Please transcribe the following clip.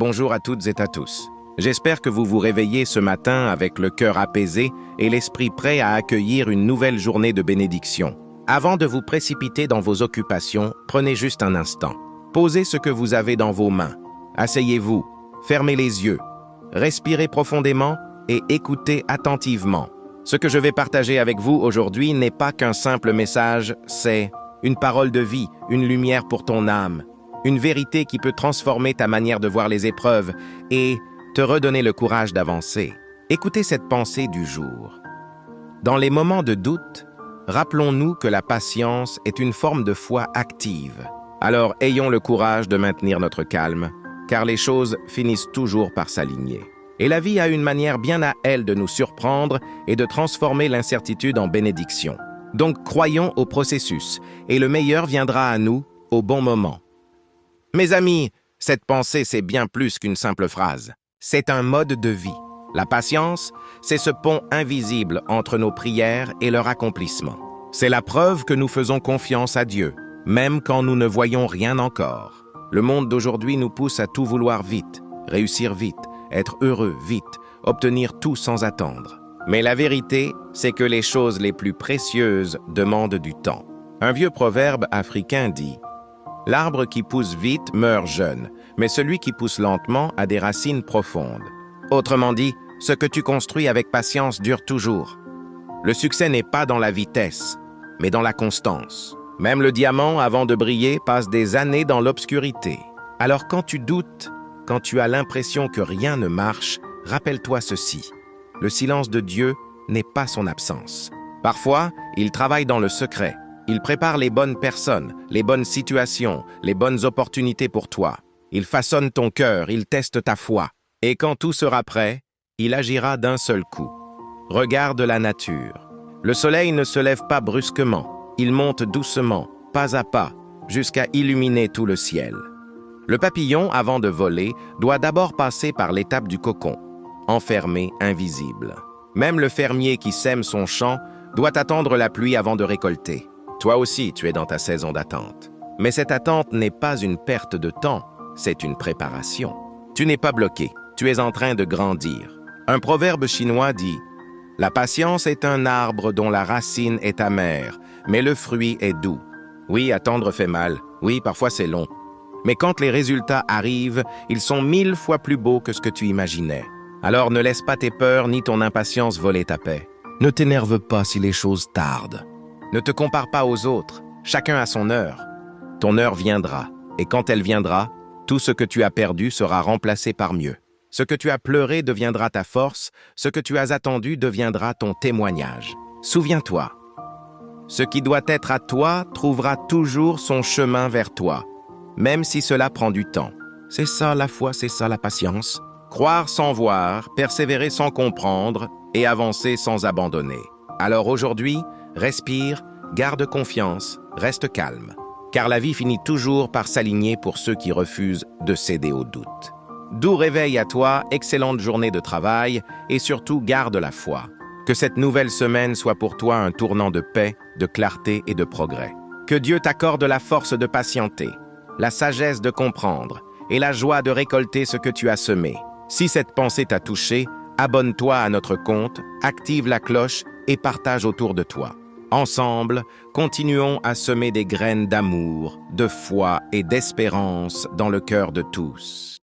Bonjour à toutes et à tous. J'espère que vous vous réveillez ce matin avec le cœur apaisé et l'esprit prêt à accueillir une nouvelle journée de bénédiction. Avant de vous précipiter dans vos occupations, prenez juste un instant. Posez ce que vous avez dans vos mains. Asseyez-vous, fermez les yeux, respirez profondément et écoutez attentivement. Ce que je vais partager avec vous aujourd'hui n'est pas qu'un simple message, c'est une parole de vie, une lumière pour ton âme, une vérité qui peut transformer ta manière de voir les épreuves et te redonner le courage d'avancer. Écoutez cette pensée du jour. Dans les moments de doute, rappelons-nous que la patience est une forme de foi active. Alors ayons le courage de maintenir notre calme, car les choses finissent toujours par s'aligner. Et la vie a une manière bien à elle de nous surprendre et de transformer l'incertitude en bénédiction. Donc croyons au processus, et le meilleur viendra à nous au bon moment. Mes amis, cette pensée, c'est bien plus qu'une simple phrase. C'est un mode de vie. La patience, c'est ce pont invisible entre nos prières et leur accomplissement. C'est la preuve que nous faisons confiance à Dieu, même quand nous ne voyons rien encore. Le monde d'aujourd'hui nous pousse à tout vouloir vite, réussir vite, être heureux vite, obtenir tout sans attendre. Mais la vérité, c'est que les choses les plus précieuses demandent du temps. Un vieux proverbe africain dit « L'arbre qui pousse vite meurt jeune, mais celui qui pousse lentement a des racines profondes. » Autrement dit, ce que tu construis avec patience dure toujours. Le succès n'est pas dans la vitesse, mais dans la constance. Même le diamant, avant de briller, passe des années dans l'obscurité. Alors quand tu doutes, quand tu as l'impression que rien ne marche, rappelle-toi ceci. Le silence de Dieu n'est pas son absence. Parfois, il travaille dans le secret. Il prépare les bonnes personnes, les bonnes situations, les bonnes opportunités pour toi. Il façonne ton cœur, il teste ta foi. Et quand tout sera prêt, il agira d'un seul coup. Regarde la nature. Le soleil ne se lève pas brusquement. Il monte doucement, pas à pas, jusqu'à illuminer tout le ciel. Le papillon, avant de voler, doit d'abord passer par l'étape du cocon, enfermé, invisible. Même le fermier qui sème son champ doit attendre la pluie avant de récolter. Toi aussi, tu es dans ta saison d'attente. Mais cette attente n'est pas une perte de temps, c'est une préparation. Tu n'es pas bloqué, tu es en train de grandir. Un proverbe chinois dit « La patience est un arbre dont la racine est amère, mais le fruit est doux. » Oui, attendre fait mal. Oui, parfois c'est long. Mais quand les résultats arrivent, ils sont 1000 fois plus beaux que ce que tu imaginais. Alors ne laisse pas tes peurs ni ton impatience voler ta paix. Ne t'énerve pas si les choses tardent. Ne te compare pas aux autres. Chacun a son heure. Ton heure viendra. Et quand elle viendra, tout ce que tu as perdu sera remplacé par mieux. Ce que tu as pleuré deviendra ta force. Ce que tu as attendu deviendra ton témoignage. Souviens-toi. Ce qui doit être à toi trouvera toujours son chemin vers toi, même si cela prend du temps. C'est ça la foi, c'est ça la patience. Croire sans voir, persévérer sans comprendre et avancer sans abandonner. Alors aujourd'hui, respire, garde confiance, reste calme. Car la vie finit toujours par s'aligner pour ceux qui refusent de céder au doute. Doux réveil à toi, excellente journée de travail et surtout garde la foi. Que cette nouvelle semaine soit pour toi un tournant de paix, de clarté et de progrès. Que Dieu t'accorde la force de patienter, la sagesse de comprendre et la joie de récolter ce que tu as semé. Si cette pensée t'a touché, abonne-toi à notre compte, active la cloche et partage autour de toi. Ensemble, continuons à semer des graines d'amour, de foi et d'espérance dans le cœur de tous.